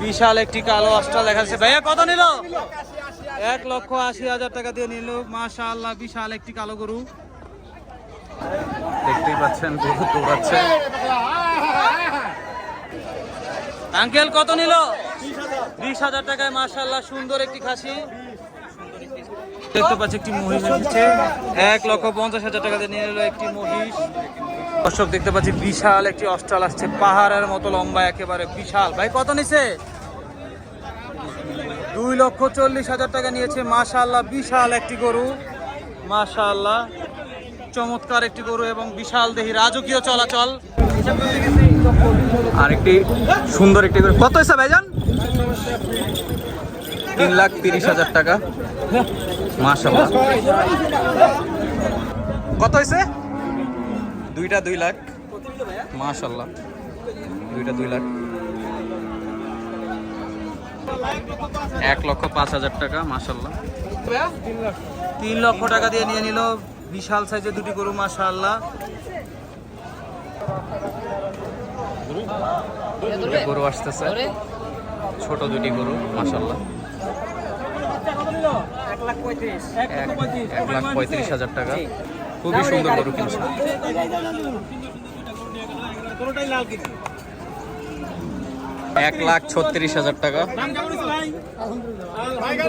বিশাল একটি কালো অস্ট্রাল দেখা যাচ্ছে। ভাইয়া কত নিল? 1,80,000 টাকা দিয়ে নিল। মাশাআল্লাহ বিশাল একটি কালো গরু দেখতেই পাচ্ছেন, গরু দৌড়াচ্ছে। আঙ্কেল কত নিল? 20,000 টাকায় মাশাআল্লাহ সুন্দর একটি খাসি দেখতে পাচ্ছি। একটি মহিষ এসেছে, 1,50,000 টাকা দিয়ে নিয়ে নিল একটি মহিষ। দর্শক দেখতে পাচ্ছি বিশাল একটি অস্ট্রাল আসছে, পাহাড়ের মতো লম্বা, একেবারে বিশাল। ভাই কত নিছে? 2,40,000 টাকা নিয়েছে। মাশাআল্লাহ বিশাল একটি গরু, মাশাআল্লাহ চমৎকার একটি গরু এবং বিশাল দেহি, রাজকীয় চলাচল। আর একটি সুন্দর একটি গরু। কত হয়েছে ভাইজান? 3,30,000 টাকা। মাশাআল্লাহ। কত হয়েছে? দুইটা 2 লাখ। মাশাআল্লাহ দুইটা 2 লাখ। 1,05,000 টাকা। মাশাআল্লাহ 3 লক্ষ টাকা দিয়ে নিয়ে নিল বিশাল সাইজের দুটি গরু। মাশাআল্লাহ গরু আসতেছে, ছোট দুটি গরু। মাশাআল্লাহ 1,35,000 টাকা। খুবই সুন্দর গরু কিনছে। 1,36,000 টাকা।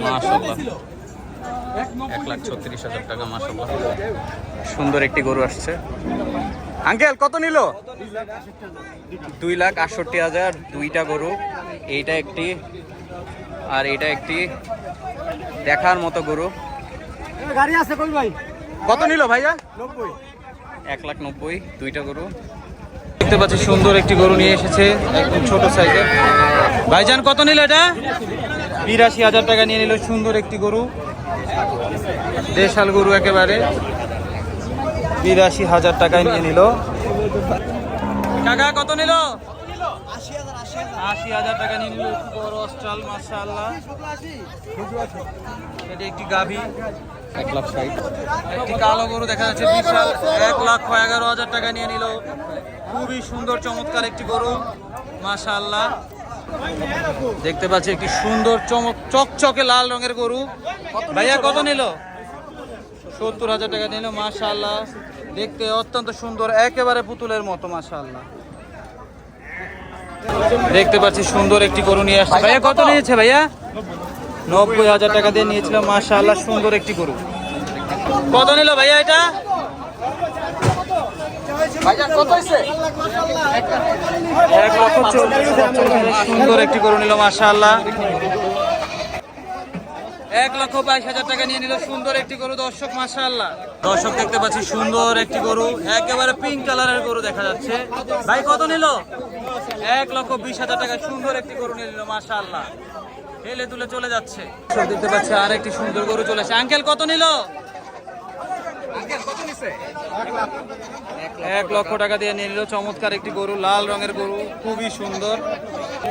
মাশাআল্লাহ 1,36,000 টাকা। মাশাআল্লাহ সুন্দর একটি গরু আসছে। আঙ্কেল কত নিল? 2,68,000। দুইটা গরু, এইটা একটি আর এইটা একটি, দেখার মতো গরু। গাড়ি আছে কই ভাই? কত নিল ভাইয়া? 90। 1,90,000 দুইটা গরু দেখতে পাচ্ছি। সুন্দর একটি গরু নিয়ে এসেছে, একদম ছোট সাইজের। ভাইজান কত নিল এটা? 82,000 টাকা নিয়ে নিল সুন্দর একটি গরু, দেশাল গরু একেবারে। 82,000 টাকায় নিয়ে নিল। কাকা কত নিল? 80,000 টাকা নিয়ে নিল একটি বড় অস্ট্রাল। মাশাআল্লাহ এটা একটি গাভী। 1,60,000। একটি কালো গরু দেখা যাচ্ছে বিশাল, 1,11,000 টাকা নিয়ে নিল। খুবই সুন্দর চমৎকার একটি গরু। মাশাআল্লাহ দেখতে পাচ্ছি একটি সুন্দর চকচকে লাল রঙের গরু। ভাইয়া কত নিল? 70,000 টাকা নিল। মাশাআল্লাহ দেখতে অত্যন্ত সুন্দর, একেবারে পুতুলের মতো। মাশাআল্লাহ দেখতে পাচ্ছি সুন্দর একটি গরু নিয়ে আসছে। ভাইয়া কত নিয়েছে? ভাইয়া 90,000 টাকা দিয়ে নিয়েছিল। মাশাআল্লাহ সুন্দর একটি গরু। কত নিল ভাইয়া এটা? সুন্দর একটি গরু নিল। মাশাআল্লাহ 1,22,000 টাকা নিয়ে নিল সুন্দর একটি গরু। দর্শক মাশাআল্লাহ দর্শক দেখতে পাচ্ছি সুন্দর একটি গরু, একেবারে পিঙ্ক কালারের গরু দেখা যাচ্ছে। ভাই কত নিল? 1,20,000 টাকা সুন্দর একটি গরু নিয়ে নিল। মাশাআল্লাহ হেলে তুলে চলে যাচ্ছে। দেখতে পাচ্ছি আর একটি সুন্দর গরু চলে আসছে। আঙ্কেল কত নিল? 1 লক্ষ টাকা দিয়ে নিয়ে নিল চমৎকার একটি গরু, লাল রঙের গরু, খুবই সুন্দর।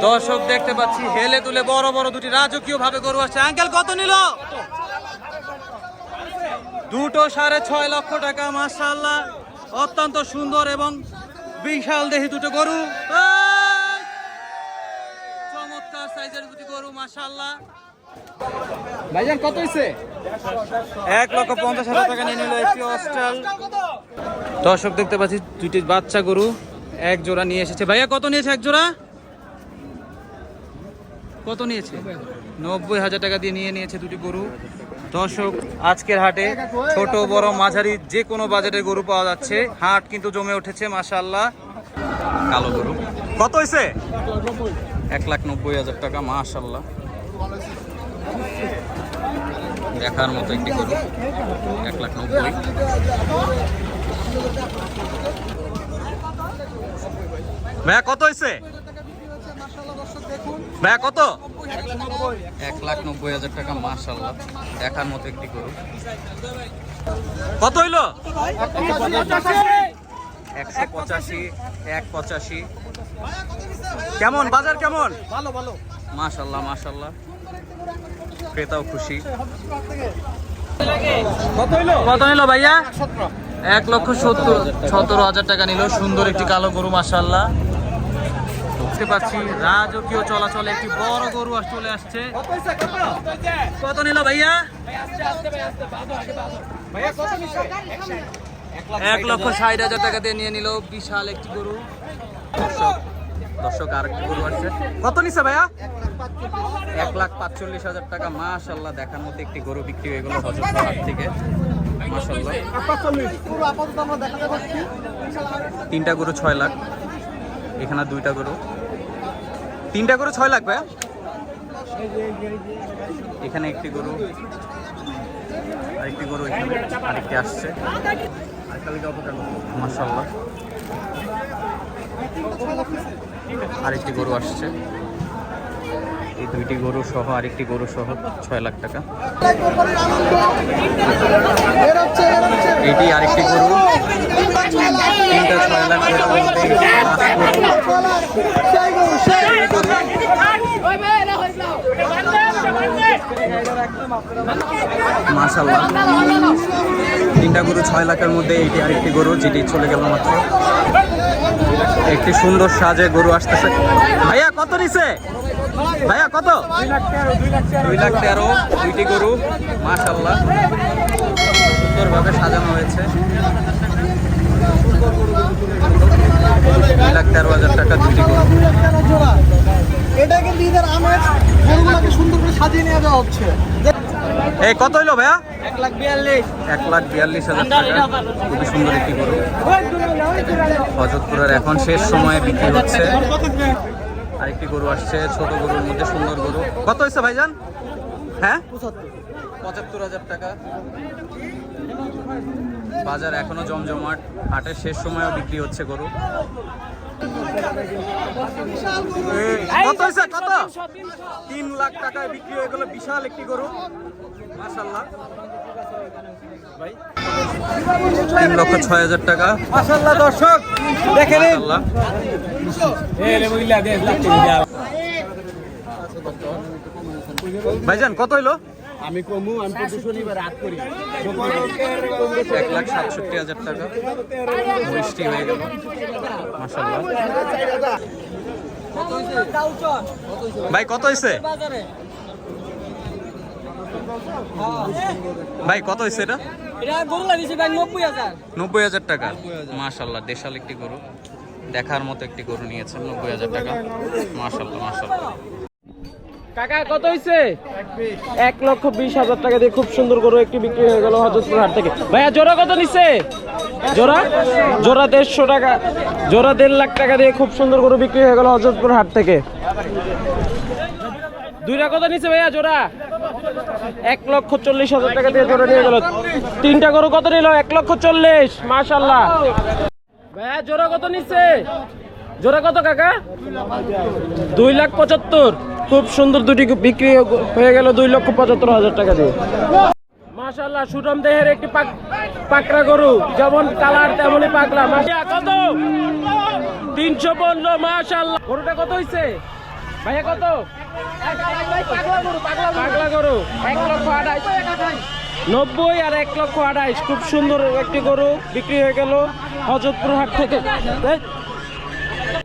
দর্শক দেখতে পাচ্ছি হেলে তুলে বড় বড় দুটি রাজকীয় ভাবে গরু আসছে। আঙ্কেল কত নিল? দুটো 6.5 লক্ষ টাকা। মাশাআল্লাহ অত্যন্ত সুন্দর এবং বিশাল দেহি দুটো গরু, চমৎকার সাইজের দুটি গরু। মাশাআল্লাহ ভাইজান কত হইছে? 1,50,000 টাকা নিয়ে নিল একটি অস্ট্রাল। দর্শক দেখতে পাচ্ছি দুটি বাচ্চা গরু এক জোড়া নিয়ে এসেছে। ভাইয়া কত নিয়েছে এক জোড়া? কত নিয়েছে? 90,000 টাকা দিয়ে নিয়ে নিয়েছে দুটি গরু। দর্শক আজকের হাটে ছোট বড় মাঝারি যে কোনো বাজারের গরু পাওয়া যাচ্ছে। হাট কিন্তু জমে উঠেছে। মাশাআল্লাহ কালো গরু কত হয়েছে? 1,90,000 টাকা। মাশাআল্লাহ দেখার মতো একটি গরু, 1,90,000। ভাইয়া কত হয়েছে? ভাইয়া কত? 1,90,000 টাকা। মাশাআল্লাহ দেখার মতো একটি গরু। কত হইল? 185, 185। কেমন বাজার কেমন? ভালো ভালো। মাশাআল্লাহ মাশাআল্লাহ ক্রেতাও খুশি। কত নিল ভাইয়া? 1,17,000 টাকা নিল সুন্দর একটি কালো গরু। মাশাআল্লাহ দেখতে পাচ্ছি রাজকীয় চলাচলে একটি বড় গরু চলে আসছে। কত নিল ভাইয়া? 1,60,000 টাকা দিয়ে নিয়ে নিল বিশাল একটি গরু। দর্শক আরেকটি গরু আসছে। কত নিছে ভাইয়া? 1,45,000 টাকা। মাশাআল্লাহ, দেখার মতো একটি গরু বিক্রি হয়ে গেল হযরতপুর হাট থেকে। মাশাআল্লাহ, তিনটা গরু 6 লাখ। এখানে দুইটা গরু, তিনটা গরু 6 লাখ ভাইয়া। এখানে একটি গরু, আরেকটি গরু, এখানে আরেকটি আসছে। মাশাআল্লাহ, আরেকটি গরু আসছে। এই দুইটি গরু সহ আরেকটি গরু সহ 6 লাখ টাকা। এটি আরেকটি গরু, তিনটা 6 লাখ টাকা। মাশাআল্লাহ, তিনটা গরু 6 লাখের মধ্যে এইটি আরেকটি গরু, যেটি চলে গেল মাত্র। একটি সুন্দর সাজে গরু আসতেছে। ভাইয়া কত নিছে? ভাইয়া কত? 2,13,000 দুইটি গরু। মাশাআল্লাহ, সুন্দরভাবে সাজানো হয়েছে। 2,13,000 টাকা দুইটি গরু। এটা কিন্তু ঈদের আমেজ, গরুগুলোকে সুন্দর করে সাজিয়ে নিয়ে যাওয়া হচ্ছে। এই কত হইলো ভাইয়া? 1,42,000। 1,42,000 টাকা। খুবই সুন্দর একটি গরু। হযরতপুরের এখন শেষ সময়ে বিক্রি হচ্ছে। আরেকটি গরু আসছে, ছোট গরুর মধ্যে সুন্দর গরু। কত হয়েছে ভাইজান? হ্যাঁ, 75,000 টাকা। বাজার এখনো জমজমাট, হাটের শেষ সময়েও বিক্রি হচ্ছে গরু। কত হয়েছে? কত? 3 লাখ টাকায় বিক্রি হয়ে গেল বিশাল একটি গরু। মাশাআল্লাহ ভাই, 3,06,000 টাকা। মাশাআল্লাহ, দর্শক দেখেন। মাশাআল্লাহ, ভাইজান কত হইলো? আমি কমু, আমি তো শনিবার রাত করি। 1,67,000 টাকা। বৃষ্টি হয়ে গেল। মাশাআল্লাহ ভাই, কত হয়েছে ভাই? কত হয়েছে এটা? গরু লাগিয়েছে ভাই 90,000। 90,000 টাকা। মাশাআল্লাহ, দেশাল একটি গরু, দেখার মতো একটি গরু নিয়েছেন 90,000 টাকা। মাশাআল্লাহ মাশাআল্লাহ। কাকা কত হয়েছে? 1,20,000 টাকা দিয়ে খুব সুন্দর গরু একটি বিক্রি হয়ে গেল হযরতপুর হাট থেকে। ভাইয়া জোড়া কত নিচ্ছে? জোড়া 150 টাকা। জোড়া 1.5 লাখ টাকা দিয়ে খুব সুন্দর গরু বিক্রি হয়ে গেল হযরতপুর হাট থেকে। দুইটা কত নিচ্ছে ভাইয়া জোড়া? 1,40,000 টাকা দিয়ে জোড়া নিয়ে গেল। তিনটা গরু কত নিল? 1,40,000। মাশাআল্লাহ। ভাইয়া জোড়া কত নিচ্ছে? জোড়া কত কাকা? 2,75,000। খুব সুন্দর দুটি বিক্রি হয়ে গেল 2,75,000 টাকা দিয়ে। মাশাআল্লাহ, সুঠাম দেহের একটি পাকড়া গরু, যেমন কালার তেমনই পাগলা। কত? 315। মাশাআল্লাহ, গরুটা কত হইছে ভাইয়া? কত? পাগলা গরু 1,28,000। 90 আর 1,28,000। খুব সুন্দর একটি গরু বিক্রি হয়ে গেল হযরতপুর হাট থেকে।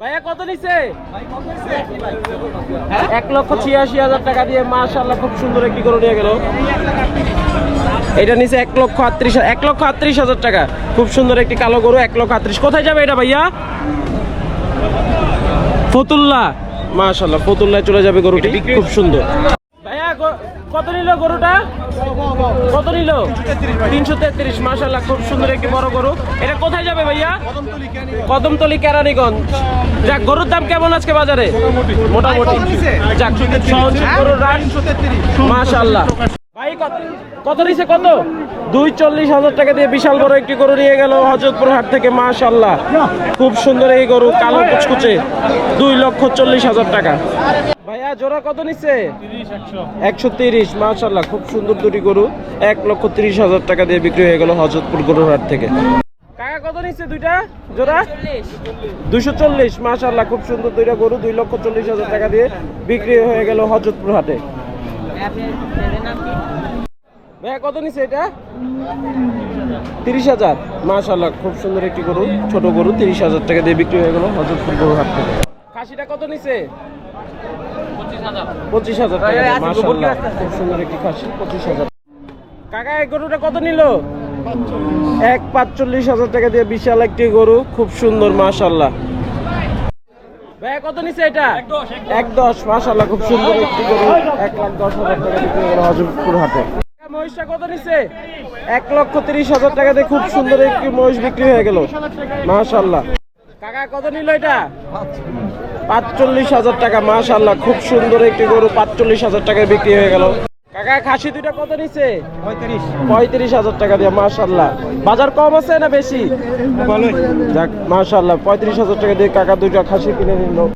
ভাইয়া কত নিছে? 1,86,000 টাকা দিয়ে। মাশাআল্লাহ, খুব সুন্দর একটি গরু নিয়ে গেল। এটা নিচে 1,38,000 টাকা। খুব সুন্দর একটি কালো গরু, 1,38,000। কোথায় যাবে এটা ভাইয়া? ফতুল্লা। মাশাআল্লাহ, ফতুল্লায় চলে যাবে গরুটি। খুব সুন্দর। ভাইয়া কত নিল গরুটা? কত নিল? 333। মাশাআল্লাহ, খুব সুন্দর একটি বড় গরু। এটা কোথায় যাবে ভাইয়া? কদমতলি কেরানীগঞ্জ। যাক, গরুর দাম কেমন আজকে বাজারে? মোটামুটি। যাক, গরুর দাম 333। মাশাআল্লাহ ভাই, কত নিছে? কত? 2,40,000 টাকা দিয়ে বিশাল বড় একটি গরু নিয়ে গেল হযরতপুর হাট থেকে। মাশাআল্লাহ, খুব সুন্দর এই গরু, কালো কুচকুচে। 2,40,000 টাকা। ভাইয়া জোড়া কত নিচ্ছে? 130। মাশাআল্লাহ, খুব সুন্দর দুটি গরু, 1,30,000 টাকা দিয়ে বিক্রি হয়ে গেল হযরতপুর গরুর হাট থেকে। কাকা কত নিচ্ছে দুইটা জোড়া? 240। মাশাআল্লাহ, খুব সুন্দর দুইটা গরু, 2,40,000 টাকা দিয়ে বিক্রি হয়ে গেল হযরতপুর হাটে। ভাইয়া কত নিচ্ছে এটা? 30,000। মাশাআল্লাহ, খুব সুন্দর একটি গরু, ছোট গরু, 30,000 টাকা দিয়ে বিক্রি হয়ে গেল হযরতপুর গরুর হাট থেকে। খাসিটা কত নিছে? 25,000 টাকা। মাশাআল্লাহ খুব সুন্দর একটি খাসি, 25,000। কাকা এই গরুটা কত নিল? 1,45,000 টাকা দিয়ে বিশাল একটি গরু, খুব সুন্দর মাশাআল্লাহ। ভাইয়া কত নিছে এটা? 1,10। মাশাআল্লাহ খুব সুন্দর একটি গরু, 1,10,000 টাকা বিক্রি হলো হযরতপুর হাটে। মহিষটা কত নিছে? 1,30,000 টাকা দিয়ে খুব সুন্দর একটি মহিষ বিক্রি হয়ে গেল মাশাআল্লাহ। কাকা কত নিল এটা? 45,000 টাকা। মাশাআল্লাহ খুব সুন্দর একটি গরু, 45,000 টাকায় বিক্রি হয়ে গেল। কাকা খাসি দুইটা কত নিছে? 35,000 টাকা দিয়ে মাশাআল্লাহ। বাজার কম আছে না বেশি? যাক মাশাআল্লাহ 35,000 টাকা দিয়ে কাকা দুইটা খাসি কিনে নিল।